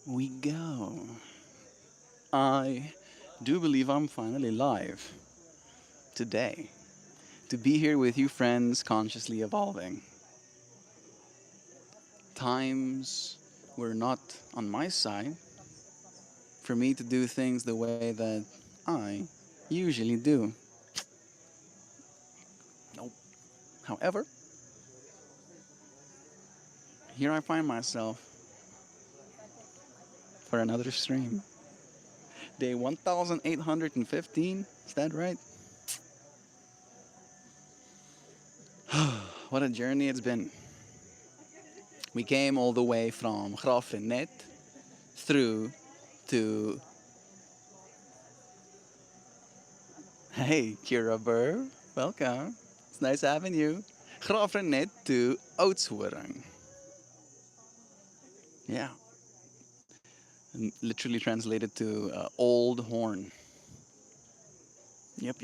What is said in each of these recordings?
we go. I do believe I'm finally live today to be here with you, friends, consciously evolving. Times were not on my side for me to do things the way that I usually do. Nope. However, here I find myself for another stream. Day 1815, is that right? What a journey it's been. We came all the way from Grafenet through to, hey, Kira Burr, welcome. It's nice having you. Grafenet to Oudtshoorn. Yeah, and literally translated to Old Horn. Yep.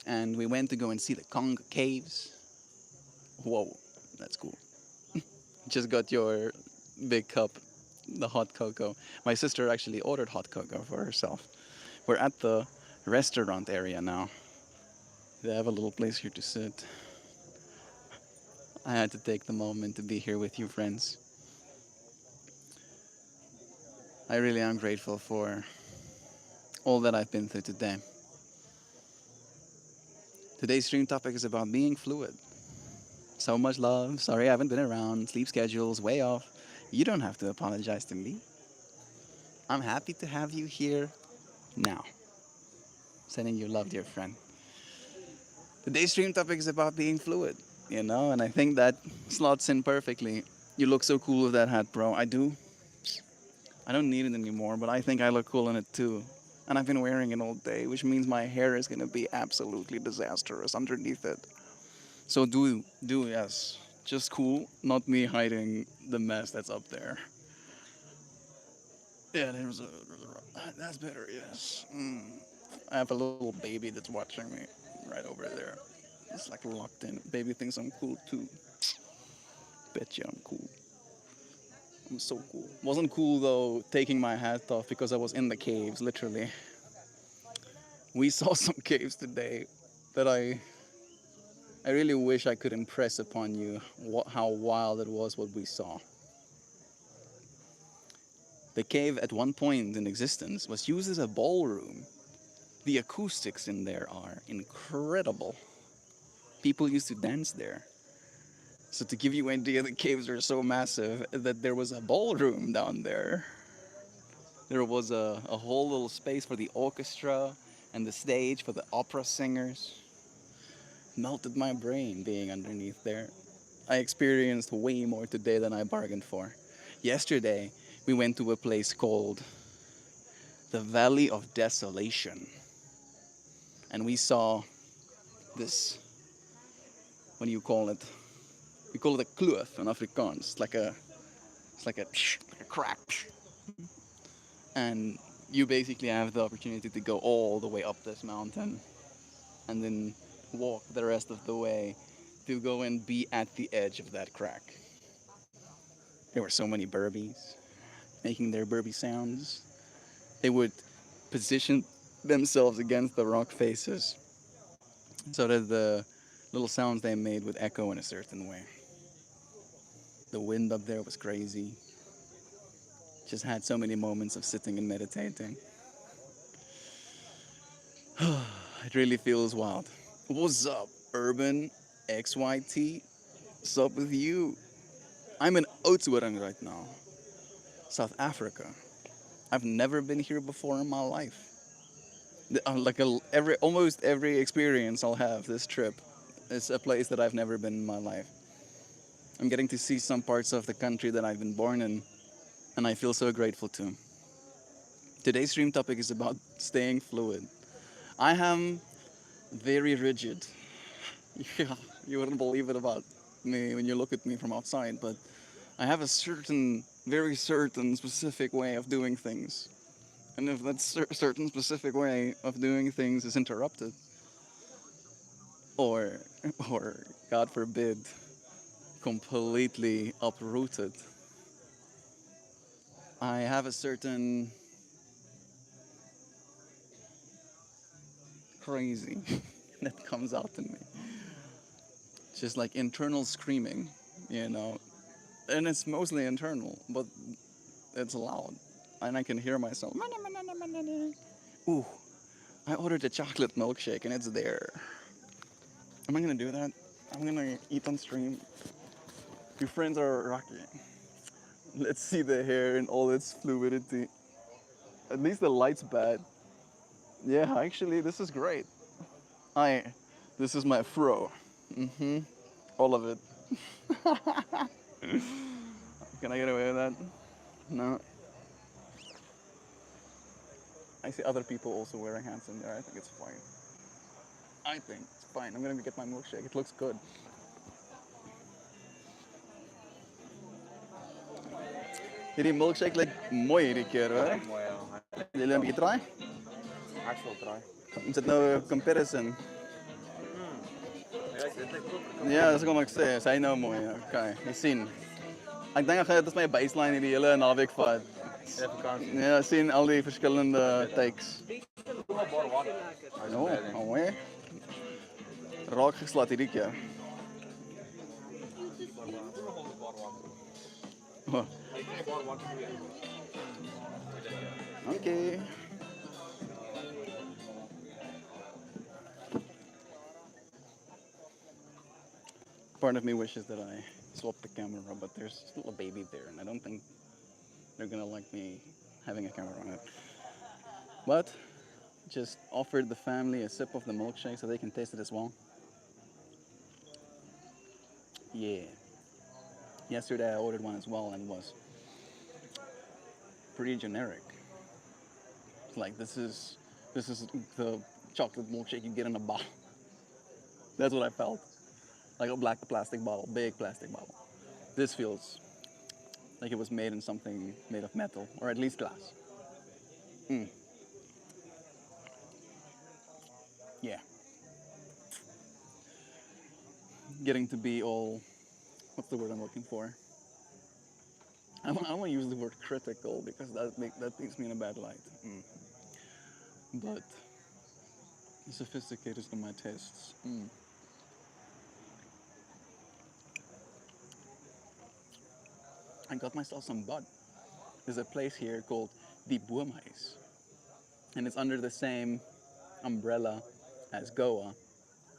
And we went to go and see the Conga Caves. Whoa, that's cool. Just got your big cup, the hot cocoa. My sister actually ordered hot cocoa for herself. We're at the restaurant area now. They have a little place here to sit. I had to take the moment to be here with you, friends. I really am grateful for all that I've been through today. Today's stream topic is about being fluid. So much love. Sorry I haven't been around. Sleep schedule's way off. You don't have to apologize to me. I'm happy to have you here now. Sending you love, dear friend. Today's stream topic is about being fluid, and I think that slots in perfectly. You look so cool with that hat, bro. I do. I don't need it anymore, but I think I look cool in it too. And I've been wearing it all day, which means my hair is gonna be absolutely disastrous underneath it. So yes. Just cool, not me hiding the mess that's up there. Yeah, that's better, yes. I have a little baby that's watching me right over there. It's like locked in. Baby thinks I'm cool too. Bet you I'm cool. I'm so cool. Wasn't cool though taking my hat off because I was in the caves, literally. We saw some caves today that I really wish I could impress upon you how wild it was what we saw. The cave at one point in existence was used as a ballroom. The acoustics in there are incredible. People used to dance there. So to give you an idea, the caves are so massive that there was a ballroom down there. There was a whole little space for the orchestra and the stage for the opera singers. Melted my brain being underneath there. I experienced way more today than I bargained for. Yesterday, we went to a place called the Valley of Desolation. And we saw this, what do you call it? We call it a kloof in Afrikaans. It's like a crack. And you basically have the opportunity to go all the way up this mountain and then walk the rest of the way to go and be at the edge of that crack. There were so many burbies making their burby sounds. They would position themselves against the rock faces so that the little sounds they made would echo in a certain way. The wind up there was crazy. Just had so many moments of sitting and meditating. It really feels wild. What's up, Urban XYT? What's up with you? I'm in Oudtshoorn right now, South Africa. I've never been here before in my life. Almost every experience I'll have this trip is a place that I've never been in my life. I'm getting to see some parts of the country that I've been born in, and I feel so grateful to. Today's stream topic is about staying fluid. I am very rigid. Yeah, you wouldn't believe it about me when you look at me from outside, but I have a certain, very certain, specific way of doing things. And if that certain specific way of doing things is interrupted, or, or God forbid, completely uprooted. I have a certain crazy that comes out in me. Just like internal screaming, you know. And it's mostly internal, but it's loud. And I can hear myself. Ooh, I ordered a chocolate milkshake and it's there. Am I gonna do that? I'm gonna eat on stream. Your friends are rocky. Let's see the hair in all its fluidity. At least the light's bad. Yeah, actually, this is great. I, this is my fro. Mm-hmm. All of it. Can I get away with that? No. I see other people also wearing hats in there. I think it's fine. I think it's fine. I'm gonna get my milkshake. It looks good. Hierdie milkshake lyk mooi hierdie keer, hoor. Mooi ja. Wil jy 'n bietjie try? Ek sal try. Ons het nou 'n comparison. Ja, dit lyk goed. Ja, dis kom ek sê, is hy nou mooi. Okay, jy sien. Ek dink ek gaan dit as my baseline hierdie hele naweek vat. Ja, vakansie. Ja, sien al die verskillende takes. No, alweer. Raak geslat hierdie keer. Oh. Okay. Part of me wishes that I swapped the camera, but there's still a baby there, and I don't think they're gonna like me having a camera on it. But just offered the family a sip of the milkshake so they can taste it as well. Yeah. Yesterday I ordered one as well and it was pretty generic. It's like this is the chocolate milkshake you get in a bottle. That's what I felt. Like a black plastic bottle, big plastic bottle. This feels like it was made in something made of metal, or at least glass. Yeah. Getting to be all, what's the word I'm looking for? I don't want to use the word critical because that puts me in a bad light. But sophisticated in my tastes. I got myself some bud. There's a place here called Die Boomhuis. And it's under the same umbrella as Goa,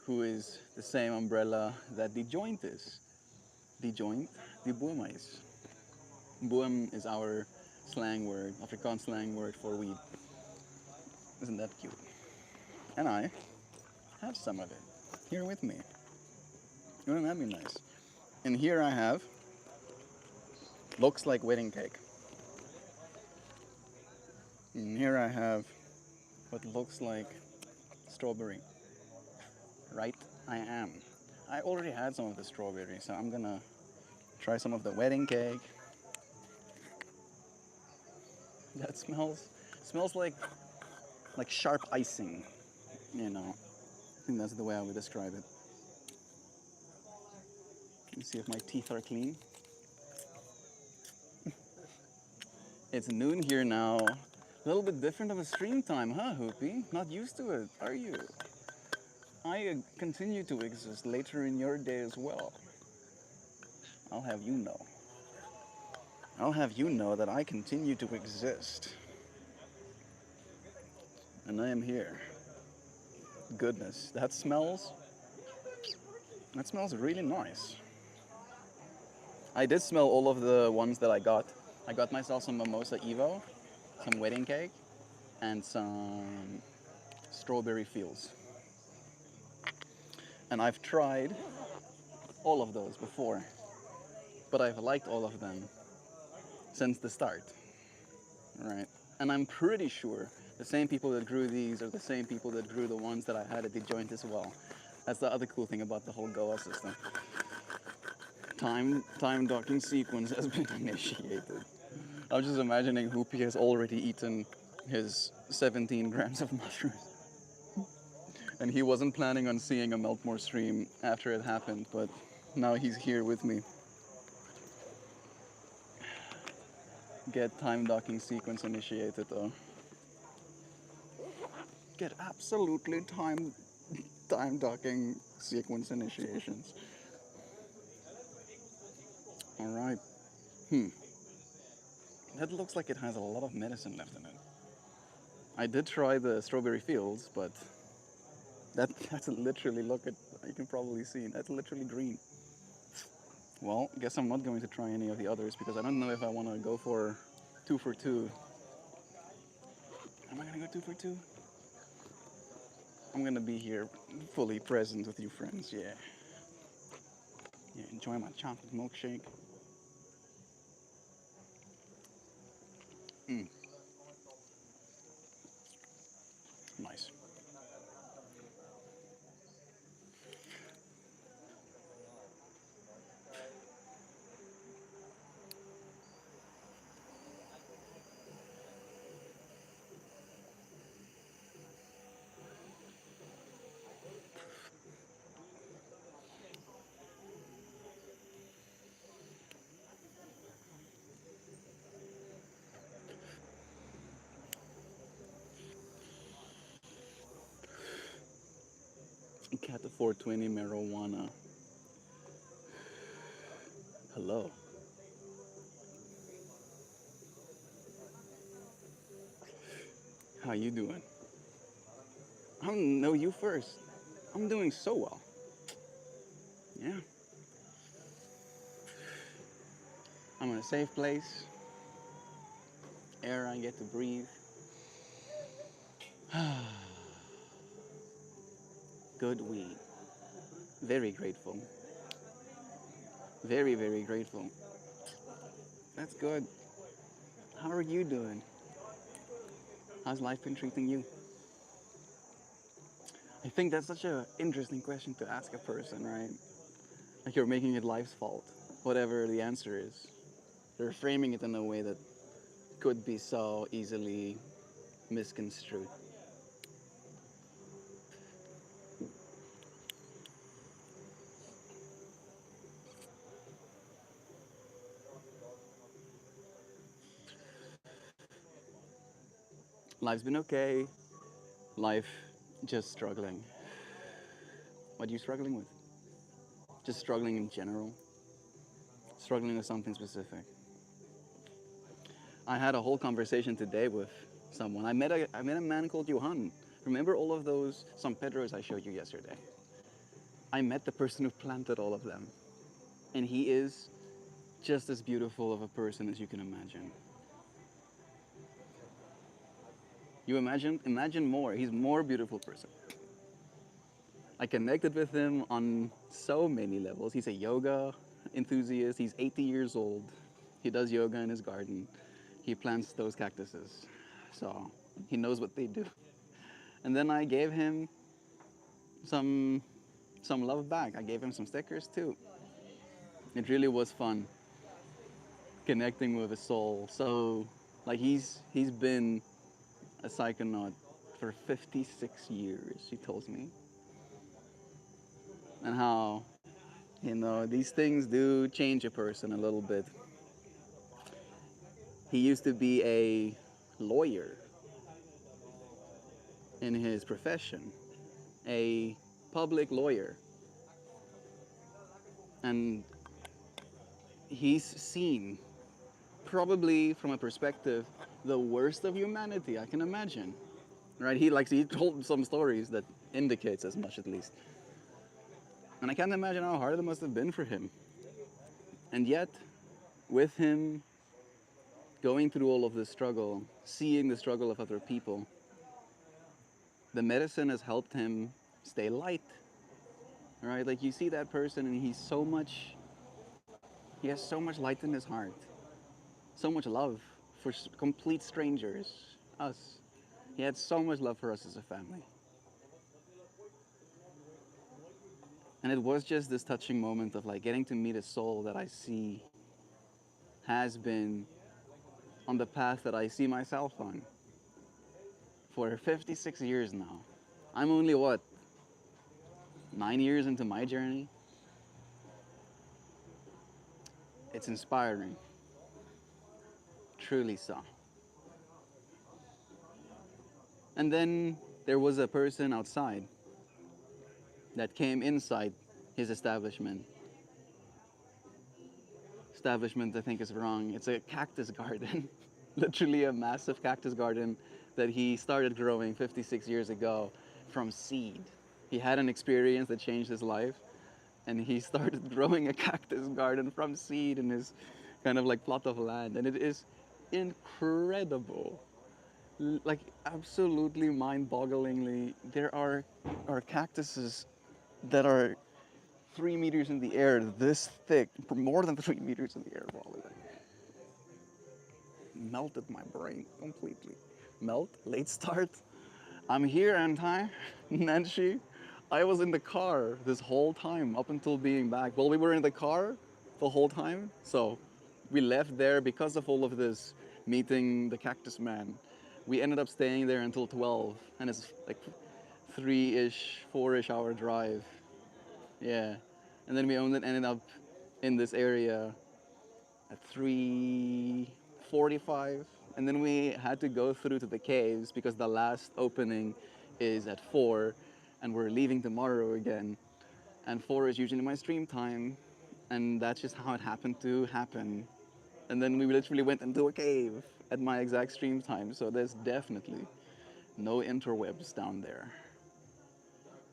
who is the same umbrella that Die Joint is. Die Joint, Die Boomhuis. Boom is our slang word, Afrikaans slang word for weed. Isn't that cute? And I have some of it here with me. Wouldn't that be nice? And here I have, looks like wedding cake. And here I have what looks like strawberry. Right? I am. I already had some of the strawberry, so I'm gonna try some of the wedding cake. That smells like sharp icing, you know. I think that's the way I would describe it. Let me see if my teeth are clean. It's noon here now. A little bit different of a stream time, huh, Hoopy? Not used to it, are you? I continue to exist later in your day as well. I'll have you know. I'll have you know that I continue to exist. And I am here. Goodness, that smells really nice. I did smell all of the ones that I got. I got myself some Mimosa Evo, some wedding cake, and some strawberry fields. And I've tried all of those before, but I've liked all of them since the start, right? And I'm pretty sure the same people that grew these are the same people that grew the ones that I had at the joint as well. That's the other cool thing about the whole Goa system. Time docking sequence has been initiated. I was just imagining Hoopy has already eaten his 17 grams of mushrooms. And he wasn't planning on seeing a MeltMore stream after it happened, but now he's here with me. Get time docking sequence initiated though. Get absolutely time docking sequence initiations. All right. Hmm. That looks like it has a lot of medicine left in it. I did try the strawberry fields, but that's literally, look at, you can probably see that's literally green. Well, guess I'm not going to try any of the others because I don't know if I want to go for two for two. Am I gonna go two for two? I'm gonna be here fully present with you friends. Yeah. Yeah. Enjoy my chocolate milkshake. Mm, nice. Cat 420 marijuana. Hello. How you doing? I know you first. I'm doing so well. Yeah. I'm in a safe place. Air I get to breathe. Good weed. Very grateful. Very, very grateful. That's good. How are you doing? How's life been treating you? I think that's such an interesting question to ask a person, right? Like you're making it life's fault, whatever the answer is. You're framing it in a way that could be so easily misconstrued. Life's been okay. Life just struggling. What are you struggling with? Just struggling in general. Struggling with something specific. I had a whole conversation today with someone. I met a man called Johan. Remember all of those San Pedros I showed you yesterday? I met the person who planted all of them. And he is just as beautiful of a person as you can imagine. You imagine more. He's more beautiful person. I connected with him on so many levels. He's a yoga enthusiast. He's 80 years old. He does yoga in his garden. He plants those cactuses. So he knows what they do. And then I gave him some some love back. I gave him some stickers too. It really was fun connecting with his soul. So like he's been a psychonaut for 56 years, he tells me. And how, these things do change a person a little bit. He used to be a lawyer in his profession, a public lawyer. And he's seen, probably from a perspective, the worst of humanity I can imagine. Right? He told some stories that indicates as much at least. And I can't imagine how hard it must have been for him. And yet, with him going through all of this struggle, seeing the struggle of other people, the medicine has helped him stay light. Right? Like you see that person and he has so much light in his heart, so much love for complete strangers, us. He had so much love for us as a family. And it was just this touching moment of like getting to meet a soul that I see has been on the path that I see myself on for 56 years now. I'm only what, 9 years into my journey? It's inspiring. truly saw. And then there was a person outside that came inside his establishment. Establishment, I think, is wrong. It's a cactus garden, literally a massive cactus garden that he started growing 56 years ago from seed. He had an experience that changed his life, and he started growing a cactus garden from seed in his kind of like plot of land, and it is incredible. Like absolutely mind-bogglingly, there are cactuses that are 3 meters in the air, this thick, more than 3 meters in the air, probably. Melted my brain completely. Melt, late start. I'm here, aren't I? Nancy, I was in the car this whole time up until being back. Well, we were in the car the whole time, so we left there because of all of this, meeting the cactus man. We ended up staying there until 12, and it's like 3-ish, 4-ish hour drive. Yeah. And then we ended up in this area at 3:45, and then we had to go through to the caves because the last opening is at 4, and we're leaving tomorrow again. And 4 is usually my stream time, and that's just how it happened to happen. And then we literally went into a cave at my exact stream time, so there's definitely no interwebs down there.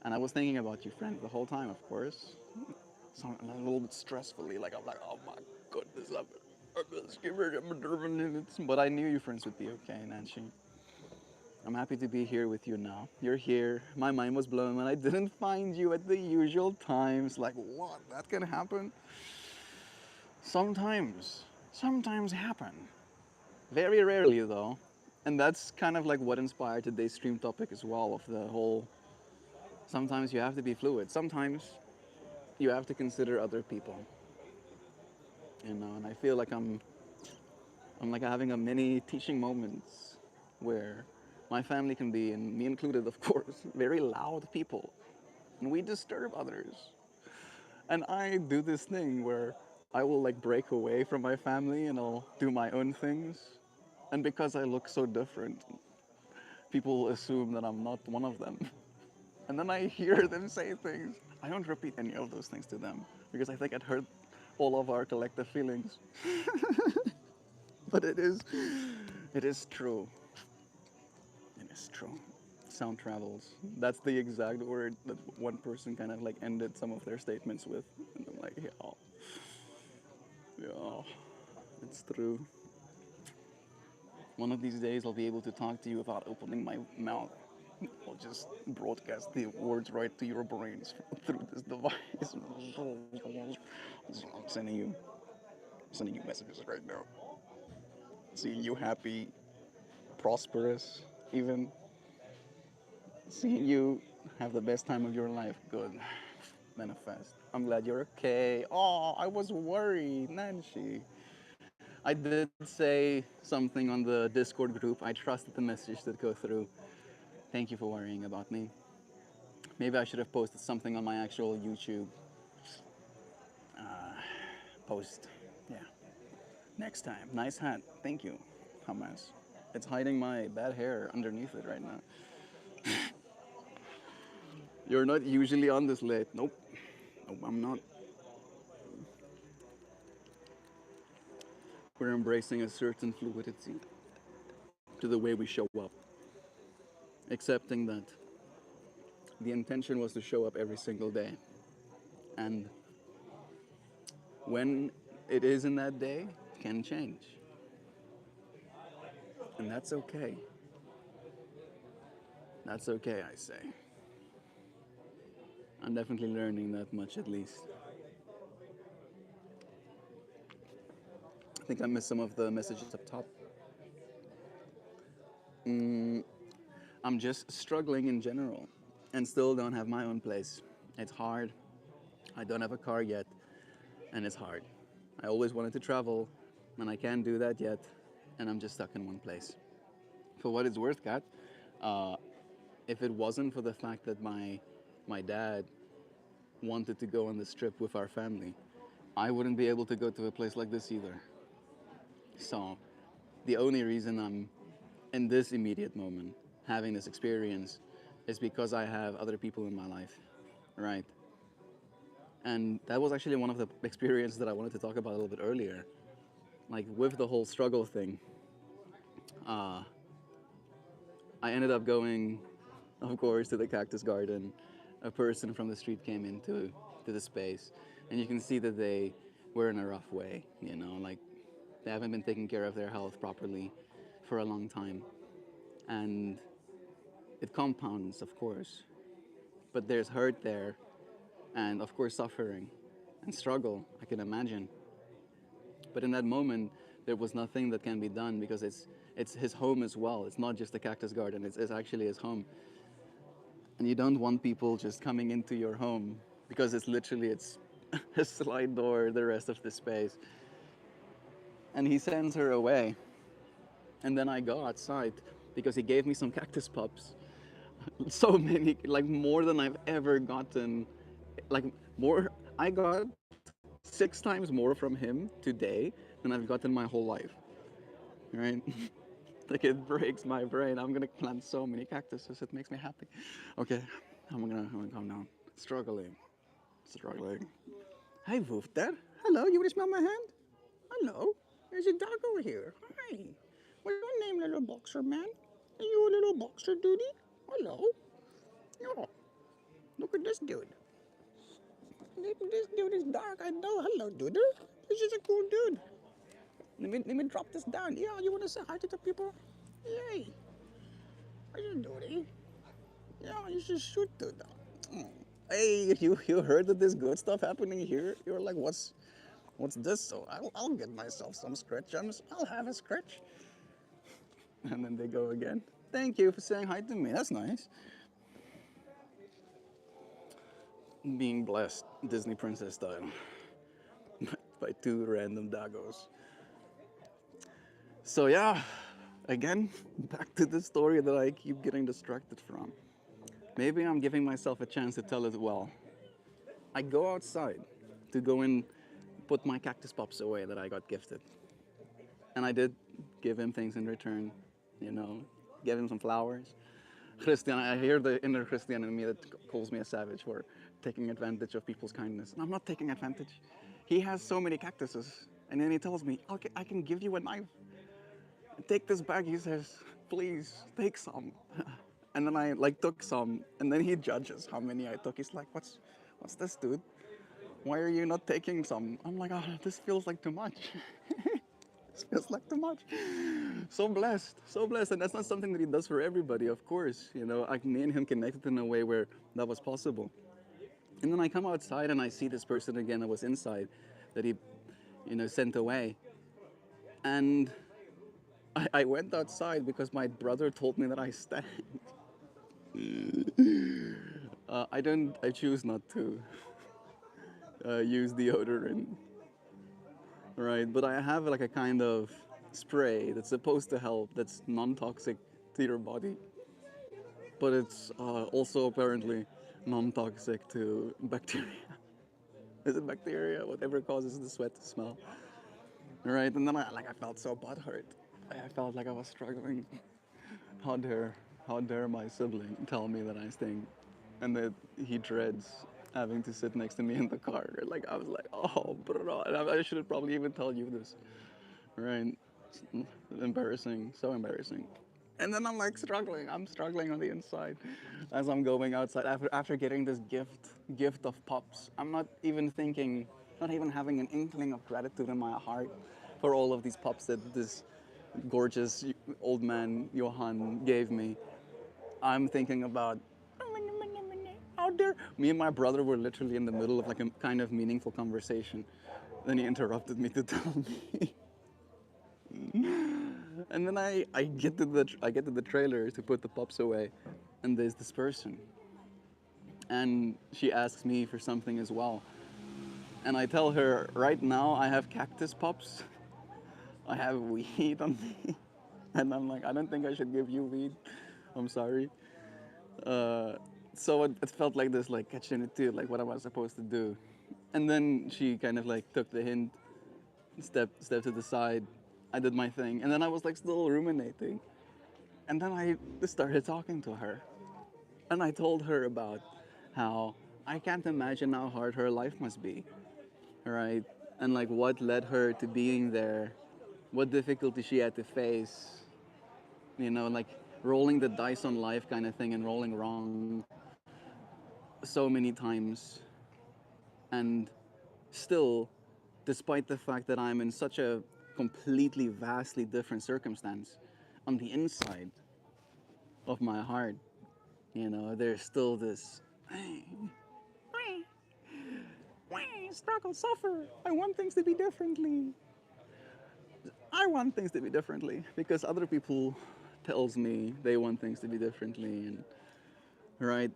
And I was thinking about you, friend, the whole time, of course. So a little bit stressfully, like I'm like, oh my goodness, I'm scared, but I knew you friends would be okay, Nancy. I'm happy to be here with you now. You're here. My mind was blown when I didn't find you at the usual times. Like, what? That can happen? Sometimes happen. Very rarely, though. And that's kind of like what inspired today's stream topic as well, of the whole sometimes you have to be fluid. Sometimes you have to consider other people. And I feel like I'm like having a mini teaching moments where my family can be, and me included, of course, very loud people, and we disturb others. And I do this thing where I will like break away from my family and I'll do my own things. And because I look so different, people assume that I'm not one of them. And then I hear them say things. I don't repeat any of those things to them because I think it hurt all of our collective feelings. But it is true. It is true. Sound travels. That's the exact word that one person kind of like ended some of their statements with. And I'm like, yeah, yeah, it's true. One of these days I'll be able to talk to you without opening my mouth. I'll just broadcast the words right to your brains through this device. I'm sending you messages right now. Seeing you happy, prosperous, even seeing you have the best time of your life. Good. Manifest. I'm glad you're okay. Oh, I was worried, Nancy. I did say something on the Discord group. I trusted the message that go through. Thank you for worrying about me. Maybe I should have posted something on my actual YouTube post. Yeah. Next time. Nice hat. Thank you, Hamas. It's hiding my bad hair underneath it right now. You're not usually on this late. Nope. Nope, I'm not. We're embracing a certain fluidity to the way we show up, accepting that the intention was to show up every single day. And when it is in that day, can change. And that's okay. That's okay, I say. I'm definitely learning that much at least. I think I missed some of the messages up top. I'm just struggling in general and still don't have my own place. It's hard. I don't have a car yet, and it's hard. I always wanted to travel, and I can't do that yet, and I'm just stuck in one place. For what it's worth, Kat, uh, if it wasn't for the fact that my dad wanted to go on this trip with our family, I wouldn't be able to go to a place like this either. So the only reason I'm in this immediate moment having this experience is because I have other people in my life, right? And that was actually one of the experiences that I wanted to talk about a little bit earlier. Like with the whole struggle thing, uh, I ended up going, of course, to the cactus garden. A person from the street came into the space, and you can see that they were in a rough way. Like they haven't been taking care of their health properly for a long time, and it compounds, of course. But there's hurt there, and of course suffering and struggle. I can imagine. But in that moment, there was nothing that can be done because it's his home as well. It's not just a cactus garden. It's actually his home. And you don't want people just coming into your home because it's literally it's a slide door the rest of the space. And he sends her away. And then I go outside because he gave me some cactus pups. So many, like more than I've ever gotten. Like more, I got 6 times more from him today than I've gotten my whole life. Right? Like it breaks my brain. I'm gonna plant so many cactuses. It makes me happy. Okay, I'm gonna calm down. Struggling. Hi, Woofter. Hello. You wanna smell my hand? Hello. There's a dog over here. Hi. What's your name, little boxer man? Are you a little boxer duty? Hello. Oh, look at this dude. This dude is dark. I know. Hello, dude. This is a cool dude. Let me drop this down. Yeah, you wanna say hi to the people? Yay. What you doing? Yeah, you should shoot to them. Mm. Hey, you heard that there's good stuff happening here? You're like, what's this? So I'll get myself some scratch gems. I'll have a scratch. And then they go again. Thank you for saying hi to me. That's nice. Being blessed, Disney princess style, by two random daggos. So yeah, again, back to the story that I keep getting distracted from. Maybe I'm giving myself a chance to tell it well. I go outside to go and put my cactus pops away that I got gifted. And I did give him things in return, you know, give him some flowers. Christian, I hear the inner Christian in me that calls me a savage for taking advantage of people's kindness. And I'm not taking advantage. He has so many cactuses. And then he tells me, okay, I can give you a knife. Take this bag, he says, please, take some. And then I like took some, and then he judges how many I took. He's like, what's this, dude? Why are you not taking some? I'm like, oh, this feels like too much. This feels like too much. So blessed, and that's not something that he does for everybody, of course. Like me and him connected in a way where that was possible. And then I come outside and I see this person again that was inside, that he, sent away. And I went outside because my brother told me that I stank. I choose not to use deodorant, right? But I have like a kind of spray that's supposed to help, that's non-toxic to your body, but it's also apparently non-toxic to bacteria. Is it bacteria? Whatever causes the sweat to smell, right? And then I felt so butthurt. I felt like I was struggling. How dare, how dare my sibling tell me that I stink, and that he dreads having to sit next to me in the car. Like I was like, oh, bro, and I should probably even tell you this, right? It's embarrassing, so embarrassing. And then I'm like struggling. I'm struggling on the inside as I'm going outside after getting this gift of pops. I'm not even thinking, not even having an inkling of gratitude in my heart for all of these pops that this gorgeous old man Johan gave me. I'm thinking about out there. Me and my brother were literally in the middle of like a kind of meaningful conversation. Then he interrupted me to tell me. And then I get to the trailer to put the pops away, and there's this person, and she asks me for something as well, and I tell her right now I have cactus pops, I have weed on me, and I'm like, I don't think I should give you weed. I'm sorry. Uh, so it felt like this, like catching it too, like what am I supposed to do? And then she kind of like took the hint, stepped to the side, I did my thing, and then I was like still ruminating. And then I started talking to her. And I told her about how I can't imagine how hard her life must be, right? And like what led her to being there, what difficulty she had to face, like rolling the dice on life kind of thing and rolling wrong so many times. And still, despite the fact that I'm in such a completely, vastly different circumstance, on the inside of my heart, there's still this struggle, suffer. I want things to be differently. I want things to be differently because other people tells me they want things to be differently, and right,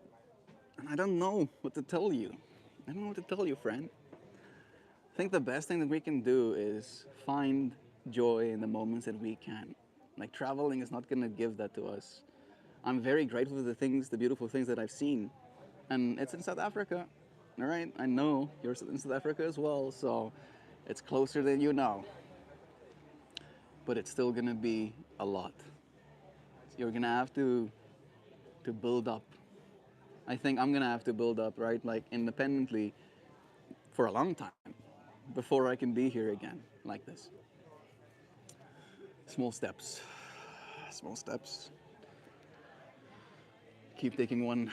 and I don't know what to tell you. I don't know what to tell you, friend. I think the best thing that we can do is find joy in the moments that we can. Like traveling is not gonna give that to us. I'm very grateful for the things, the beautiful things that I've seen, and it's in South Africa. All right, I know you're in South Africa as well, so it's closer than you know, but it's still gonna be a lot. You're gonna have to build up. I think I'm gonna have to build up, right, like independently for a long time before I can be here again like this. Small steps, small steps. Keep taking one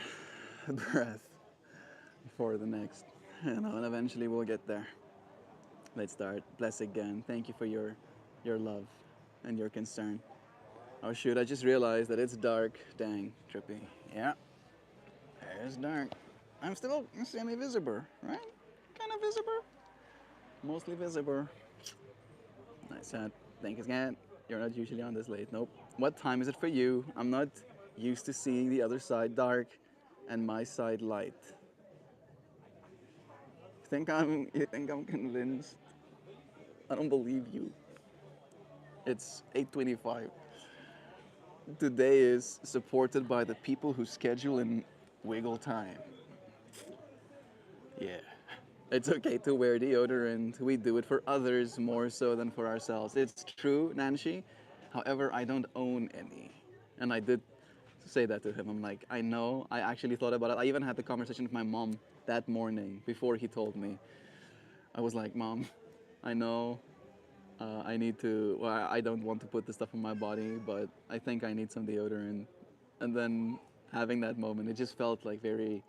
breath before the next, and eventually we'll get there. Let's start. Bless again. Thank you for your love and your concern. Oh shoot! I just realized that it's dark. Dang, trippy. Yeah, it's dark. I'm still semi-visible, right? Kind of visible. Mostly visible. Nice hat. Thank you again. You're not usually on this late. Nope. What time is it for you? I'm not used to seeing the other side dark and my side light. You think I'm convinced? I don't believe you. It's 8:25. Today is supported by the people who schedule in wiggle time. Yeah. It's okay to wear deodorant. We do it for others more so than for ourselves. It's true, Nancy. However, I don't own any. And I did say that to him. I'm like, I know. I actually thought about it. I even had the conversation with my mom that morning before he told me. I was like, Mom, I know I need to, well, I don't want to put this stuff on my body, but I think I need some deodorant. And then having that moment, it just felt like very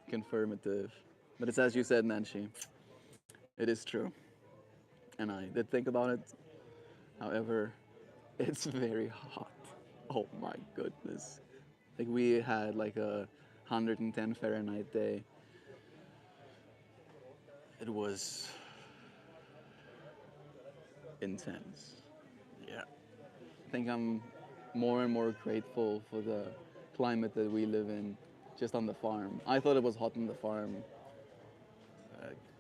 confirmative. But it's as you said, Nancy, it is true. And I did think about it. However, it's very hot. Oh my goodness. Like we had like a 110 Fahrenheit day. It was intense. Yeah. I think I'm more and more grateful for the climate that we live in just on the farm. I thought it was hot on the farm,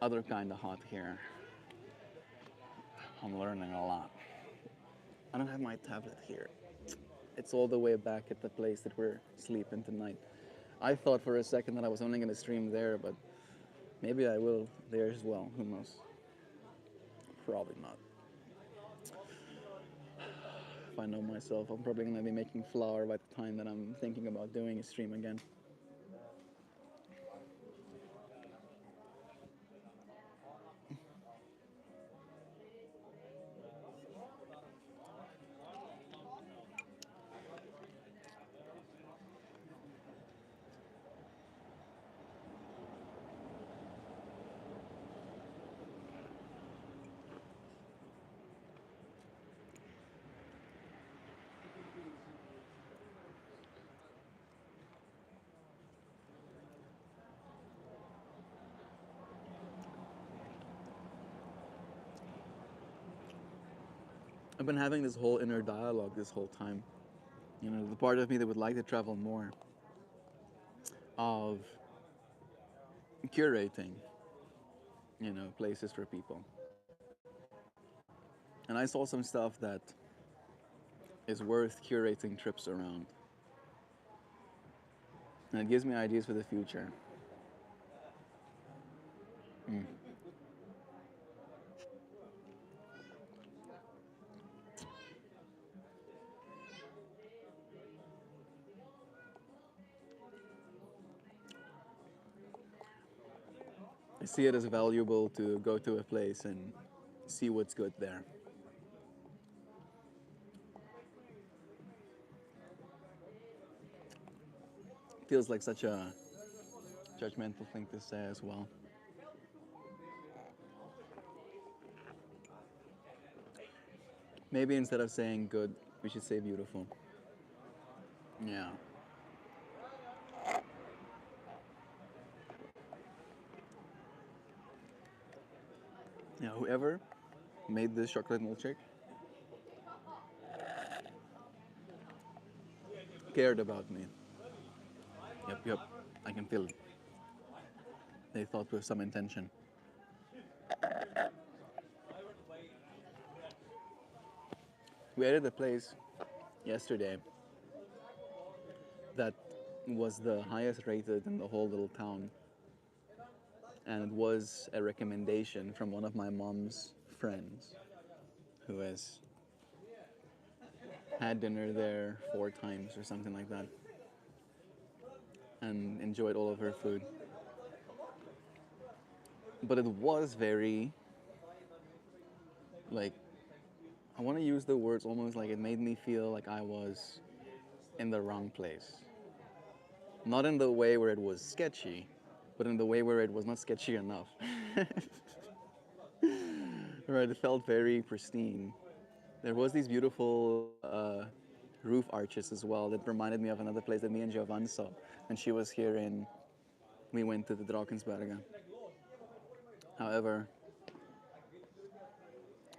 other kind of hot here. I'm learning a lot. I don't have my tablet here. It's all the way back at the place that we're sleeping tonight. I thought for a second that I was only going to stream there, but maybe I will there as well. Who knows? Probably not. If I know myself, I'm probably going to be making flour by the time that I'm thinking about doing a stream again. I've been having this whole inner dialogue this whole time. The part of me that would like to travel more, of curating, places for people. And I saw some stuff that is worth curating trips around. And it gives me ideas for the future. Mm. I see it as valuable to go to a place and see what's good there. Feels like such a judgmental thing to say as well. Maybe instead of saying good, we should say beautiful. Yeah. Yeah, whoever made this chocolate milkshake cared about me. Yep, yep. I can feel it. They thought with some intention. We ate at a place yesterday that was the highest rated in the whole little town. And it was a recommendation from one of my mom's friends who has had dinner there 4 times or something like that and enjoyed all of her food. But it was very, like, I want to use the words almost like it made me feel like I was in the wrong place. Not in the way where it was sketchy, but in the way where it was not sketchy enough. Right, it felt very pristine. There was these beautiful roof arches as well that reminded me of another place that me and Jovan saw. And she was here in, we went to the Drakensbergen. However,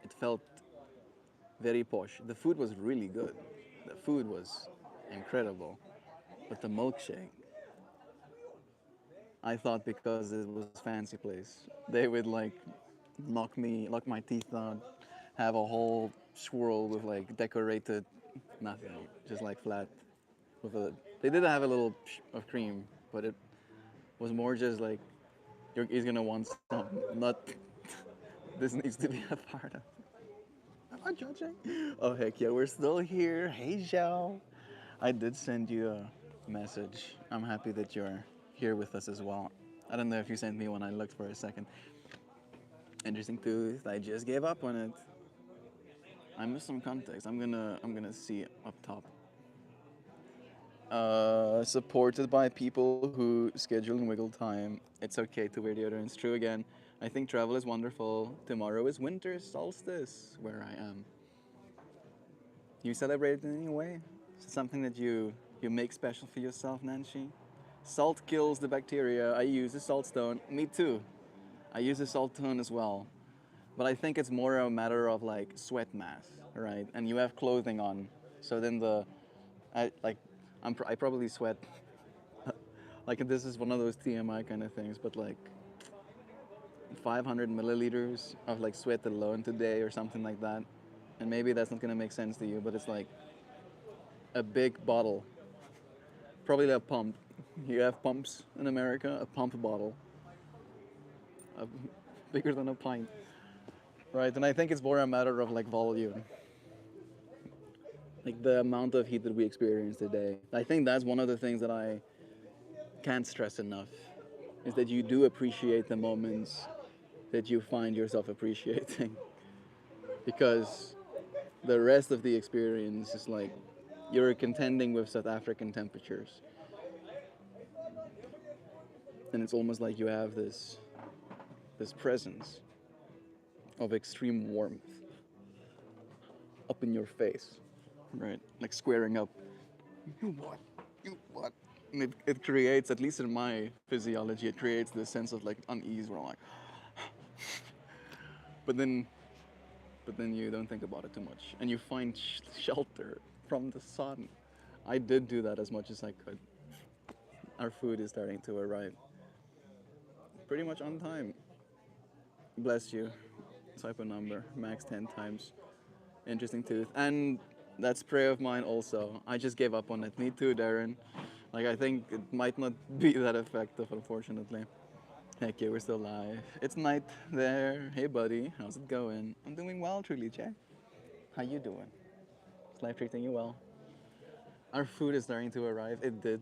it felt very posh. The food was really good. The food was incredible. But the milkshake, I thought because it was fancy place, they would like knock my teeth out, have a whole swirl with like decorated nothing, just like flat with a. They did have a little of cream, but it was more just like he's gonna want some. Not this needs to be a part of. I'm not judging. Oh heck yeah, we're still here. Hey Zhao, I did send you a message. I'm happy that you're here with us as well. I don't know if you sent me one. I looked for a second. Interesting tooth. I just gave up on it. I missed some context. I'm gonna see up top. Supported by people who schedule in wiggle time. It's okay to wear deodorant. It's true again. I think travel is wonderful. Tomorrow is winter solstice where I am. You celebrate it in any way? Is it something that you make special for yourself, Nancy? Salt kills the bacteria. I use a salt stone. Me too. I use a salt stone as well. But I think it's more a matter of like sweat mass, right? And you have clothing on, so then I like, I probably sweat. Like this is one of those TMI kind of things, but like 500 milliliters of like sweat alone today or something like that. And maybe that's not gonna make sense to you, but it's like a big bottle, probably a pump. You have pumps in America, a pump bottle, a, bigger than a pint, right? And I think it's more a matter of like volume, like the amount of heat that we experience today. I think that's one of the things that I can't stress enough is that you do appreciate the moments that you find yourself appreciating because the rest of the experience is like you're contending with South African temperatures and it's almost like you have this presence of extreme warmth up in your face, right? Like squaring up. You what? You what? And it creates, at least in my physiology, it creates this sense of like unease where I'm like, but then, but then you don't think about it too much, and you find shelter from the sun. I did do that as much as I could. Our food is starting to arrive, pretty much on time. Bless you. Type a number, max 10 times. Interesting tooth. And that spray of mine also. I just gave up on it. Me too, Darren. Like, I think it might not be that effective, unfortunately. Heck yeah, we're still live. It's night there. Hey, buddy. How's it going? I'm doing well, truly, Jay. How you doing? Is life treating you well? Our food is starting to arrive. It did.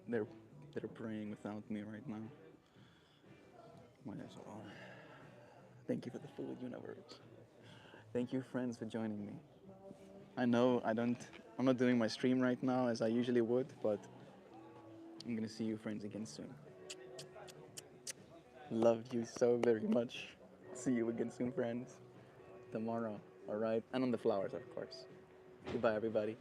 They're, they're praying without me right now. Might as well. Thank you for the food, universe. Thank you, friends, for joining me. I know I'm not doing my stream right now as I usually would, but I'm gonna see you, friends, again soon. Love you so very much. See you again soon, friends. Tomorrow, alright? And on the flowers, of course. Goodbye, everybody.